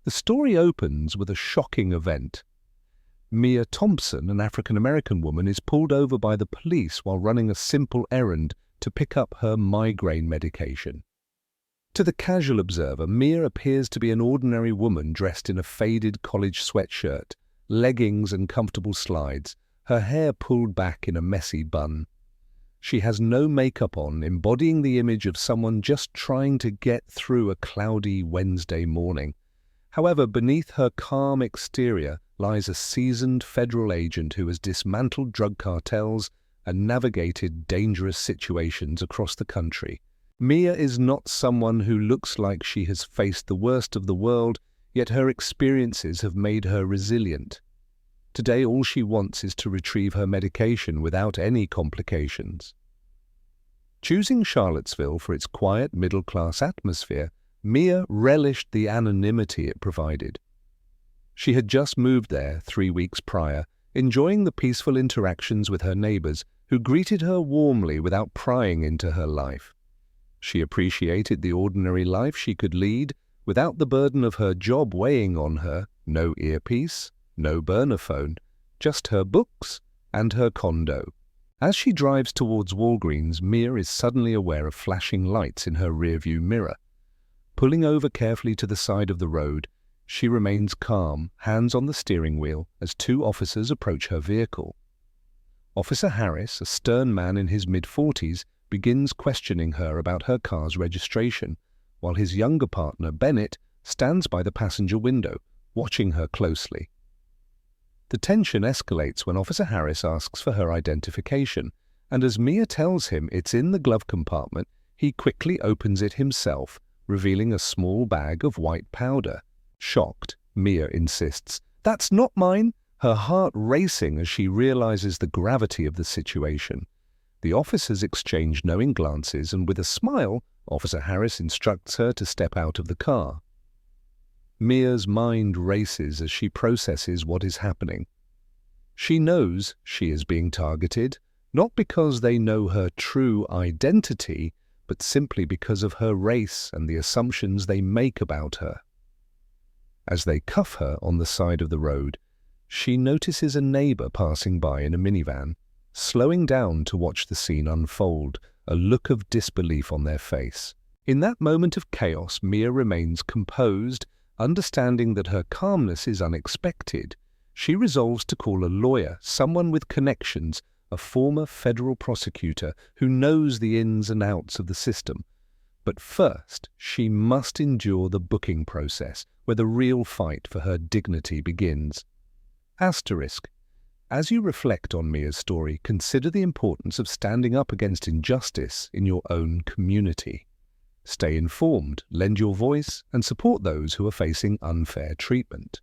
The story opens with a shocking event. Mia Thompson, an African-American woman, is pulled over by the police while running a simple errand to pick up her migraine medication. To the casual observer, Mia appears to be an ordinary woman dressed in a faded college sweatshirt, leggings and comfortable slides, her hair pulled back in a messy bun. She has no makeup on, embodying the image of someone just trying to get through a cloudy Wednesday morning. However, beneath her calm exterior lies a seasoned federal agent who has dismantled drug cartels and navigated dangerous situations across the country. Mia is not someone who looks like she has faced the worst of the world, yet her experiences have made her resilient. Today, all she wants is to retrieve her medication without any complications. Choosing Charlottesville for its quiet, middle-class atmosphere, Mia relished the anonymity it provided. She had just moved there 3 weeks prior, enjoying the peaceful interactions with her neighbors who greeted her warmly without prying into her life. She appreciated the ordinary life she could lead without the burden of her job weighing on her. No earpiece, no burner phone, just her books and her condo. As she drives towards Walgreens, Mia is suddenly aware of flashing lights in her rearview mirror. Pulling over carefully to the side of the road, she remains calm, hands on the steering wheel, as 2 officers approach her vehicle. Officer Harris, a stern man in his mid-40s, begins questioning her about her car's registration, while his younger partner, Bennett, stands by the passenger window, watching her closely. The tension escalates when Officer Harris asks for her identification, and as Mia tells him it's in the glove compartment, he quickly opens it himself, revealing a small bag of white powder. Shocked, Mia insists, "That's not mine," her heart racing as she realizes the gravity of the situation. The officers exchange knowing glances, and with a smile, Officer Harris instructs her to step out of the car. Mia's mind races as she processes what is happening. She knows she is being targeted, not because they know her true identity, but simply because of her race and the assumptions they make about her. As they cuff her on the side of the road, she notices a neighbor passing by in a minivan, slowing down to watch the scene unfold, a look of disbelief on their face. In that moment of chaos, Mia remains composed, understanding that her calmness is unexpected. She resolves to call a lawyer, someone with connections, a former federal prosecutor who knows the ins and outs of the system. But first, she must endure the booking process, where the real fight for her dignity begins. Asterisk. As you reflect on Mia's story, consider the importance of standing up against injustice in your own community. Stay informed, lend your voice, and support those who are facing unfair treatment.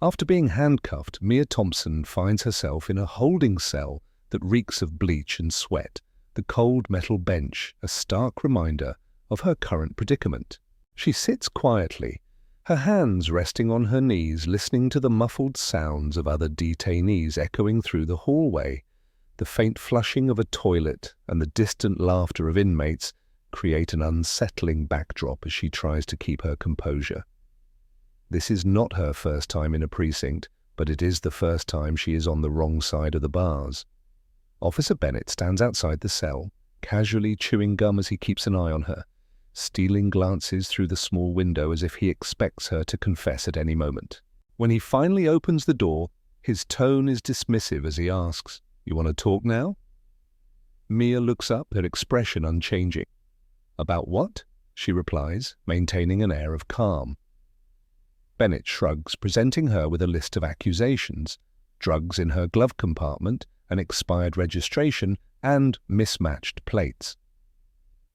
After being handcuffed, Mia Thompson finds herself in a holding cell that reeks of bleach and sweat, the cold metal bench, a stark reminder of her current predicament. She sits quietly, her hands resting on her knees, listening to the muffled sounds of other detainees echoing through the hallway. The faint flushing of a toilet and the distant laughter of inmates create an unsettling backdrop as she tries to keep her composure. This is not her first time in a precinct, but it is the first time she is on the wrong side of the bars. Officer Bennett stands outside the cell, casually chewing gum as he keeps an eye on her, stealing glances through the small window as if he expects her to confess at any moment. When he finally opens the door, his tone is dismissive as he asks, "You want to talk now?" Mia looks up, her expression unchanging. "About what?" she replies, maintaining an air of calm. Bennett shrugs, presenting her with a list of accusations: drugs in her glove compartment, an expired registration, and mismatched plates.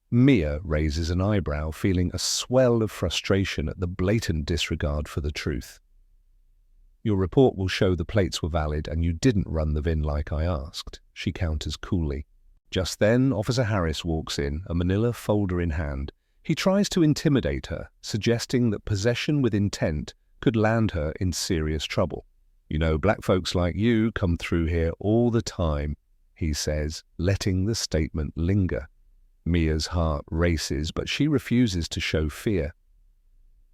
Mia raises an eyebrow, feeling a swell of frustration at the blatant disregard for the truth. "Your report will show the plates were valid and you didn't run the VIN like I asked," she counters coolly. Just then, Officer Harris walks in, a manila folder in hand. He tries to intimidate her, suggesting that possession with intent could land her in serious trouble. "You know, black folks like you come through here all the time," he says, letting the statement linger. Mia's heart races, but she refuses to show fear.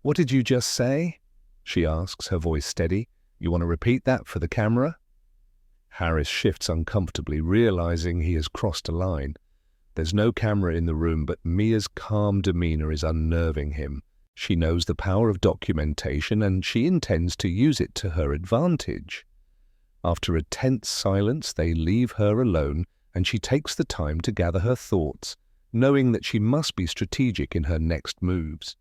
"What did you just say?" she asks, her voice steady. "You want to repeat that for the camera?" Harris shifts uncomfortably, realizing he has crossed a line. There's no camera in the room, but Mia's calm demeanor is unnerving him. She knows the power of documentation, and she intends to use it to her advantage. After a tense silence, they leave her alone, and she takes the time to gather her thoughts, knowing that she must be strategic in her next moves.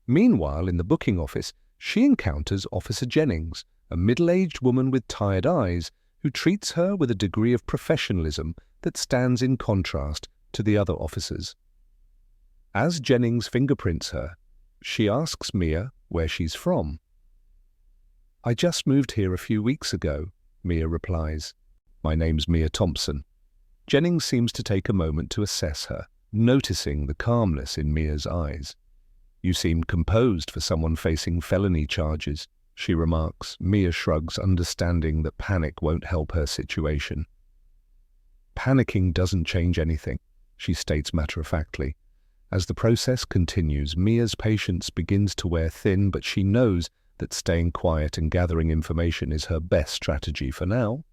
Meanwhile, in the booking office, she encounters Officer Jennings, a middle-aged woman with tired eyes, who treats her with a degree of professionalism that stands in contrast to the other officers. As Jennings fingerprints her, she asks Mia where she's from. "I just moved here a few weeks ago," Mia replies. "My name's Mia Thompson." Jennings seems to take a moment to assess her, noticing the calmness in Mia's eyes. "You seem composed for someone facing felony charges," she remarks. Mia shrugs, understanding that panic won't help her situation. "Panicking doesn't change anything," she states matter-of-factly. As the process continues, Mia's patience begins to wear thin, but she knows that staying quiet and gathering information is her best strategy for now.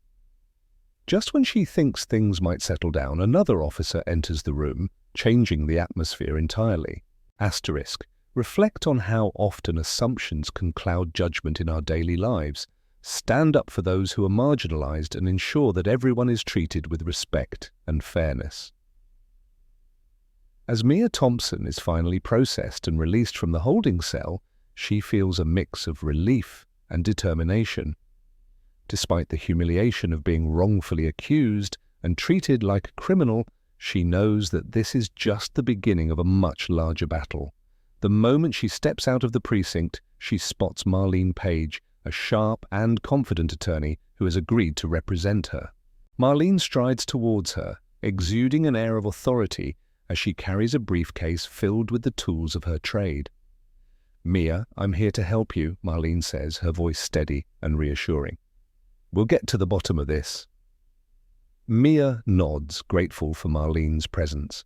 Just when she thinks things might settle down, another officer enters the room, changing the atmosphere entirely. Asterisk. Reflect on how often assumptions can cloud judgment in our daily lives. Stand up for those who are marginalized and ensure that everyone is treated with respect and fairness. As Mia Thompson is finally processed and released from the holding cell, she feels a mix of relief and determination. Despite the humiliation of being wrongfully accused and treated like a criminal, she knows that this is just the beginning of a much larger battle. The moment she steps out of the precinct, she spots Marlene Page, a sharp and confident attorney who has agreed to represent her. Marlene strides towards her, exuding an air of authority as she carries a briefcase filled with the tools of her trade. "Mia, I'm here to help you," Marlene says, her voice steady and reassuring. "We'll get to the bottom of this." Mia nods, grateful for Marlene's presence.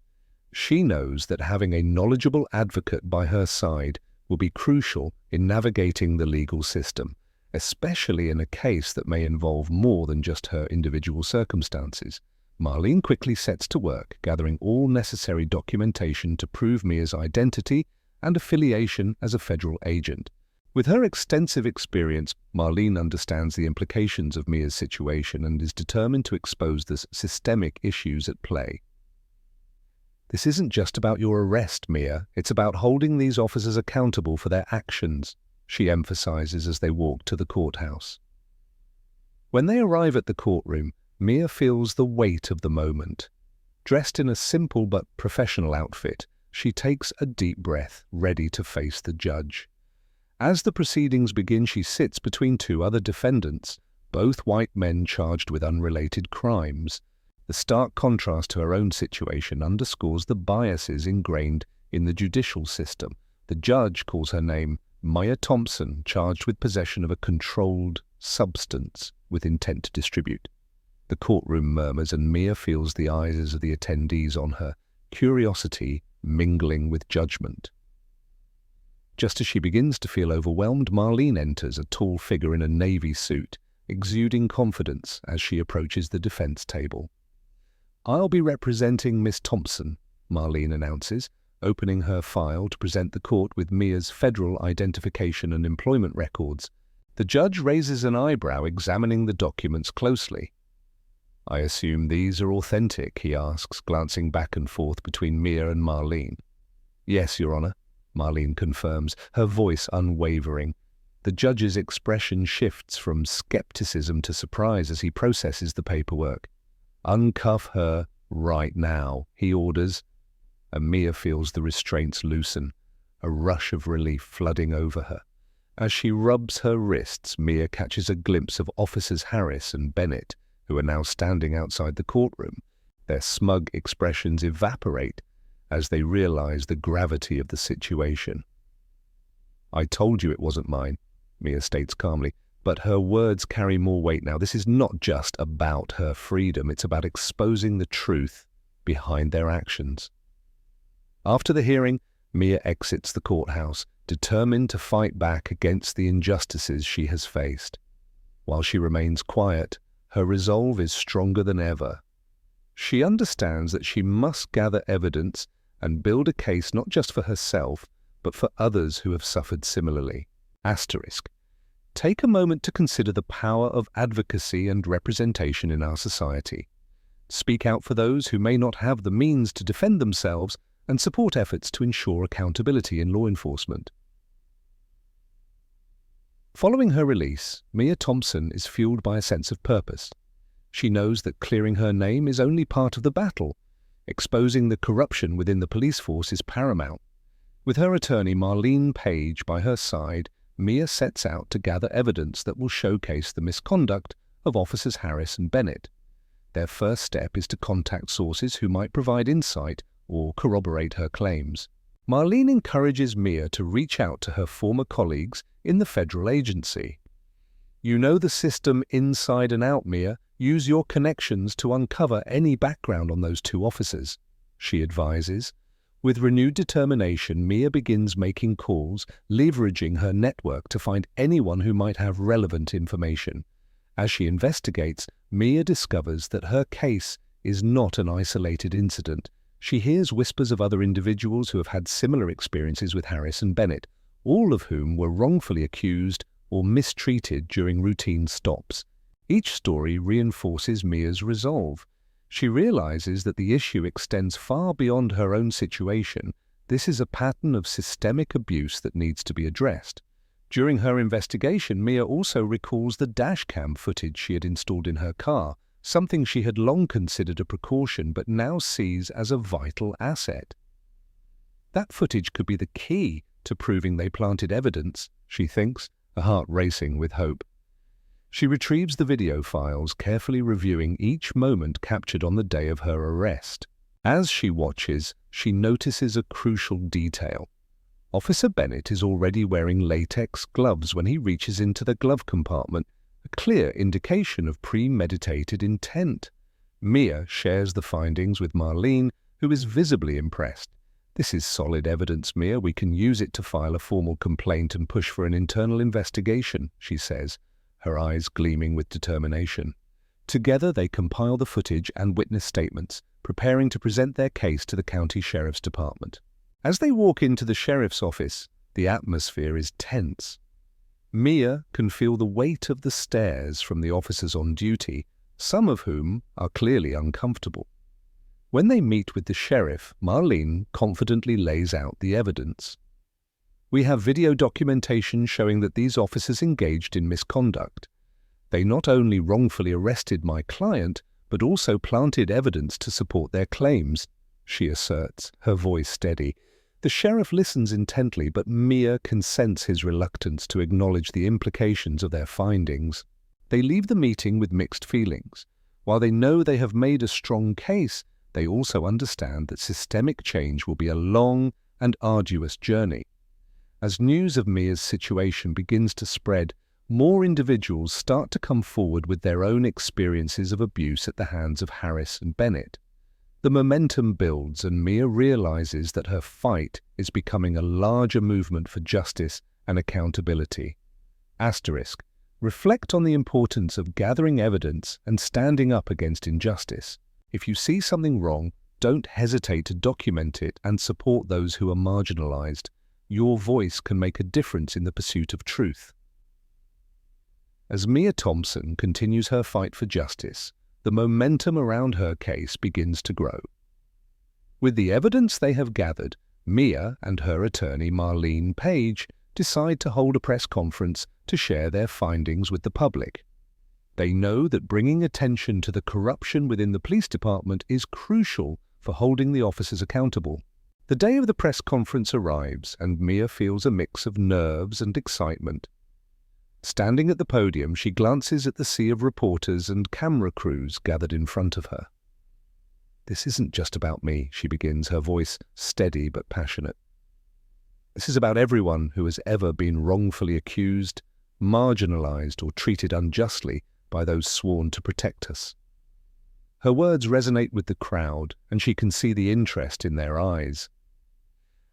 She knows that having a knowledgeable advocate by her side will be crucial in navigating the legal system, especially in a case that may involve more than just her individual circumstances. Marlene quickly sets to work, gathering all necessary documentation to prove Mia's identity and affiliation as a federal agent. With her extensive experience, Marlene understands the implications of Mia's situation and is determined to expose the systemic issues at play. "This isn't just about your arrest, Mia. It's about holding these officers accountable for their actions," she emphasizes as they walk to the courthouse. When they arrive at the courtroom, Mia feels the weight of the moment. Dressed in a simple but professional outfit, she takes a deep breath, ready to face the judge. As the proceedings begin, she sits between two other defendants, both white men charged with unrelated crimes. The stark contrast to her own situation underscores the biases ingrained in the judicial system. The judge calls her name Mia Thompson, charged with possession of a controlled substance with intent to distribute. The courtroom murmurs, and Mia feels the eyes of the attendees on her, curiosity mingling with judgment. Just as she begins to feel overwhelmed, Marlene enters, a tall figure in a navy suit, exuding confidence as she approaches the defense table. "I'll be representing Miss Thompson," Marlene announces, opening her file to present the court with Mia's federal identification and employment records. The judge raises an eyebrow, examining the documents closely. "I assume these are authentic?" he asks, glancing back and forth between Mia and Marlene. "Yes, Your Honor," Marlene confirms, her voice unwavering. The judge's expression shifts from skepticism to surprise as he processes the paperwork. "Uncuff her right now," he orders, and Mia feels the restraints loosen, a rush of relief flooding over her. As she rubs her wrists, Mia catches a glimpse of Officers Harris and Bennett, who are now standing outside the courtroom. Their smug expressions evaporate as they realize the gravity of the situation. "I told you it wasn't mine," Mia states calmly, but her words carry more weight now. This is not just about her freedom, it's about exposing the truth behind their actions. After the hearing, Mia exits the courthouse, determined to fight back against the injustices she has faced. While she remains quiet, her resolve is stronger than ever. She understands that she must gather evidence and build a case not just for herself, but for others who have suffered similarly. Asterisk. Take a moment to consider the power of advocacy and representation in our society. Speak out for those who may not have the means to defend themselves and support efforts to ensure accountability in law enforcement. Following her release, Mia Thompson is fueled by a sense of purpose. She knows that clearing her name is only part of the battle. Exposing the corruption within the police force is paramount. With her attorney Marlene Page by her side, Mia sets out to gather evidence that will showcase the misconduct of Officers Harris and Bennett. Their first step is to contact sources who might provide insight or corroborate her claims. Marlene encourages Mia to reach out to her former colleagues in the federal agency. "You know the system inside and out, Mia. Use your connections to uncover any background on those two officers," she advises. With renewed determination, Mia begins making calls, leveraging her network to find anyone who might have relevant information. As she investigates, Mia discovers that her case is not an isolated incident. She hears whispers of other individuals who have had similar experiences with Harris and Bennett, all of whom were wrongfully accused or mistreated during routine stops. Each story reinforces Mia's resolve. She realizes that the issue extends far beyond her own situation. This is a pattern of systemic abuse that needs to be addressed. During her investigation, Mia also recalls the dashcam footage she had installed in her car, something she had long considered a precaution but now sees as a vital asset. That footage could be the key to proving they planted evidence, she thinks, her heart racing with hope. She retrieves the video files, carefully reviewing each moment captured on the day of her arrest. As she watches, she notices a crucial detail. Officer Bennett is already wearing latex gloves when he reaches into the glove compartment, a clear indication of premeditated intent. Mia shares the findings with Marlene, who is visibly impressed. "This is solid evidence, Mia. We can use it to file a formal complaint and push for an internal investigation," she says, her eyes gleaming with determination. Together they compile the footage and witness statements, preparing to present their case to the county sheriff's department. As they walk into the sheriff's office, the atmosphere is tense. Mia can feel the weight of the stares from the officers on duty, some of whom are clearly uncomfortable. When they meet with the sheriff, Marlene confidently lays out the evidence. "We have video documentation showing that these officers engaged in misconduct. They not only wrongfully arrested my client, but also planted evidence to support their claims," she asserts, her voice steady. The sheriff listens intently, but Mia can sense his reluctance to acknowledge the implications of their findings. They leave the meeting with mixed feelings. While they know they have made a strong case, they also understand that systemic change will be a long and arduous journey. As news of Mia's situation begins to spread, more individuals start to come forward with their own experiences of abuse at the hands of Harris and Bennett. The momentum builds, and Mia realizes that her fight is becoming a larger movement for justice and accountability. Asterisk. Reflect on the importance of gathering evidence and standing up against injustice. If you see something wrong, don't hesitate to document it and support those who are marginalized. Your voice can make a difference in the pursuit of truth. As Mia Thompson continues her fight for justice, the momentum around her case begins to grow. With the evidence they have gathered, Mia and her attorney Marlene Page decide to hold a press conference to share their findings with the public. They know that bringing attention to the corruption within the police department is crucial for holding the officers accountable. The day of the press conference arrives, and Mia feels a mix of nerves and excitement. Standing at the podium, she glances at the sea of reporters and camera crews gathered in front of her. "This isn't just about me," she begins, her voice steady but passionate. "This is about everyone who has ever been wrongfully accused, marginalized, or treated unjustly by those sworn to protect us." Her words resonate with the crowd, and she can see the interest in their eyes.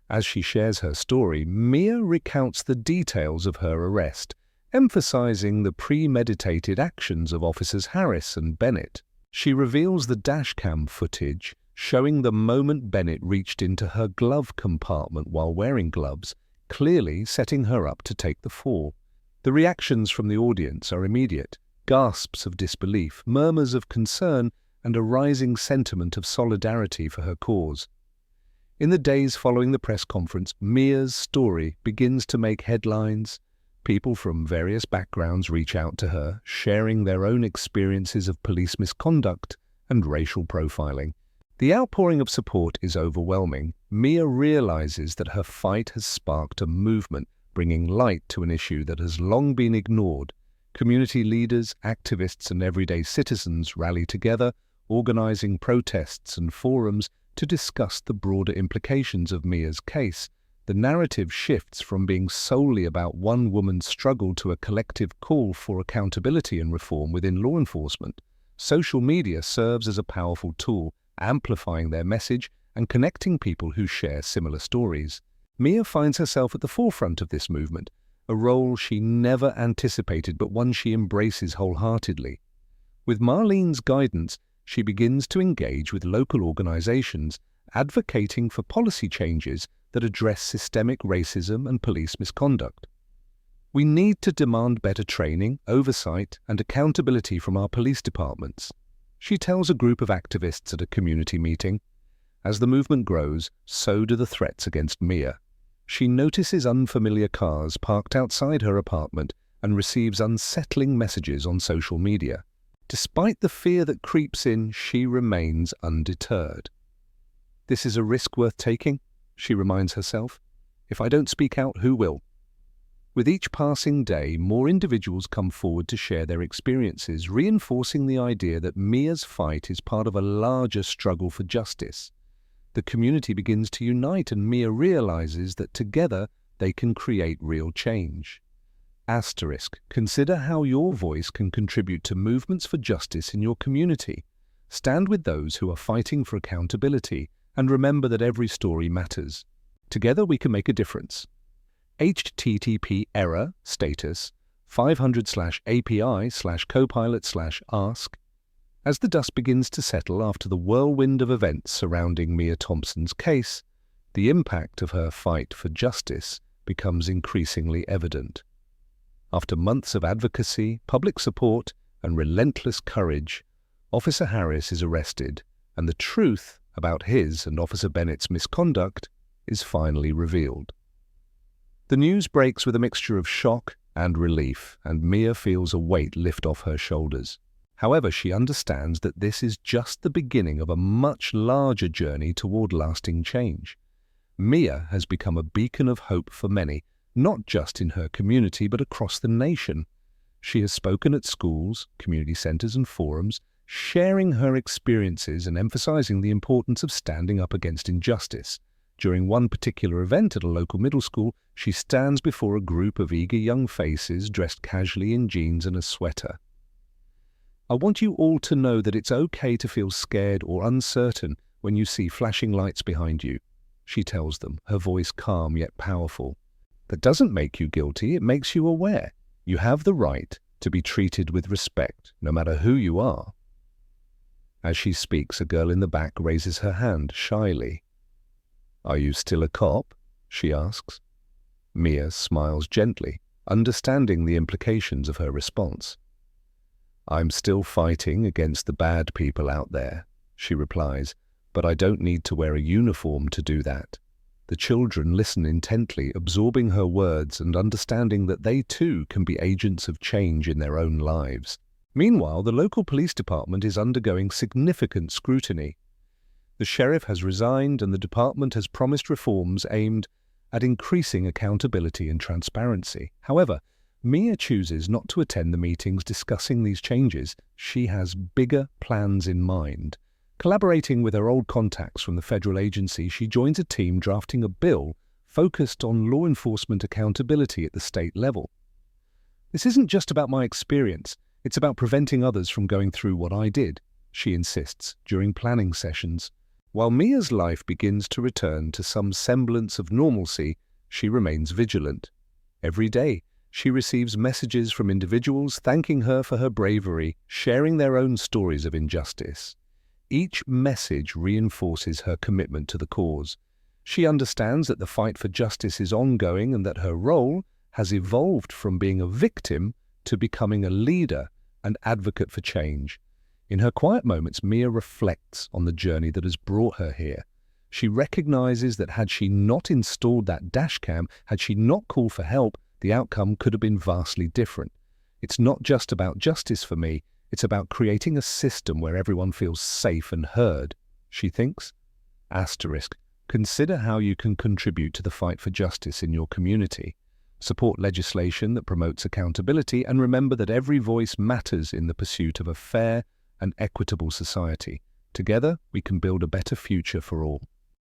As she shares her story, Mia recounts the details of her arrest, emphasizing the premeditated actions of Officers Harris and Bennett. She reveals the dashcam footage, showing the moment Bennett reached into her glove compartment while wearing gloves, clearly setting her up to take the fall. The reactions from the audience are immediate: gasps of disbelief, murmurs of concern, and a rising sentiment of solidarity for her cause. In the days following the press conference, Mia's story begins to make headlines. People from various backgrounds reach out to her, sharing their own experiences of police misconduct and racial profiling. The outpouring of support is overwhelming. Mia realizes that her fight has sparked a movement, bringing light to an issue that has long been ignored. Community leaders, activists, and everyday citizens rally together, organizing protests and forums to discuss the broader implications of Mia's case. The narrative shifts from being solely about one woman's struggle to a collective call for accountability and reform within law enforcement. Social media serves as a powerful tool, amplifying their message and connecting people who share similar stories. Mia finds herself at the forefront of this movement, a role she never anticipated but one she embraces wholeheartedly. With Marlene's guidance, she begins to engage with local organizations, advocating for policy changes that address systemic racism and police misconduct. We need to demand better training, oversight, and accountability from our police departments, she tells a group of activists at a community meeting. As the movement grows, so do the threats against Mia. She notices unfamiliar cars parked outside her apartment and receives unsettling messages on social media. Despite the fear that creeps in, she remains undeterred. This is a risk worth taking, she reminds herself. If I don't speak out, who will? With each passing day, more individuals come forward to share their experiences, reinforcing the idea that Mia's fight is part of a larger struggle for justice. The community begins to unite, and Mia realizes that together they can create real change. Asterisk, consider how your voice can contribute to movements for justice in your community. Stand with those who are fighting for accountability, and remember that every story matters. Together we can make a difference. HTTP error status 500/API/copilot/ask. As the dust begins to settle after the whirlwind of events surrounding Mia Thompson's case, the impact of her fight for justice becomes increasingly evident. After months of advocacy, public support, and relentless courage, Officer Harris is arrested, and the truth about his and Officer Bennett's misconduct is finally revealed. The news breaks with a mixture of shock and relief, and Mia feels a weight lift off her shoulders. However, she understands that this is just the beginning of a much larger journey toward lasting change. Mia has become a beacon of hope for many, not just in her community but across the nation. She has spoken at schools, community centers, and forums, sharing her experiences and emphasizing the importance of standing up against injustice. During one particular event at a local middle school, she stands before a group of eager young faces dressed casually in jeans and a sweater. I want you all to know that it's okay to feel scared or uncertain when you see flashing lights behind you, she tells them, her voice calm yet powerful. That doesn't make you guilty, it makes you aware. You have the right to be treated with respect, no matter who you are. As she speaks, a girl in the back raises her hand shyly. Are you still a cop? She asks. Mia smiles gently, understanding the implications of her response. I'm still fighting against the bad people out there, she replies, but I don't need to wear a uniform to do that. The children listen intently, absorbing her words and understanding that they too can be agents of change in their own lives. Meanwhile, the local police department is undergoing significant scrutiny. The sheriff has resigned, and the department has promised reforms aimed at increasing accountability and transparency. However, Mia chooses not to attend the meetings discussing these changes. She has bigger plans in mind. Collaborating with her old contacts from the federal agency, she joins a team drafting a bill focused on law enforcement accountability at the state level. This isn't just about my experience, it's about preventing others from going through what I did, she insists during planning sessions. While Mia's life begins to return to some semblance of normalcy, she remains vigilant. Every day, she receives messages from individuals thanking her for her bravery, sharing their own stories of injustice. Each message reinforces her commitment to the cause. She understands that the fight for justice is ongoing and that her role has evolved from being a victim to becoming a leader and advocate for change. In her quiet moments, Mia reflects on the journey that has brought her here. She recognizes that had she not installed that dashcam, had she not called for help, the outcome could have been vastly different. It's not just about justice for me, it's about creating a system where everyone feels safe and heard, she thinks. Asterisk. Consider how you can contribute to the fight for justice in your community. Support legislation that promotes accountability, and remember that every voice matters in the pursuit of a fair and equitable society. Together, we can build a better future for all.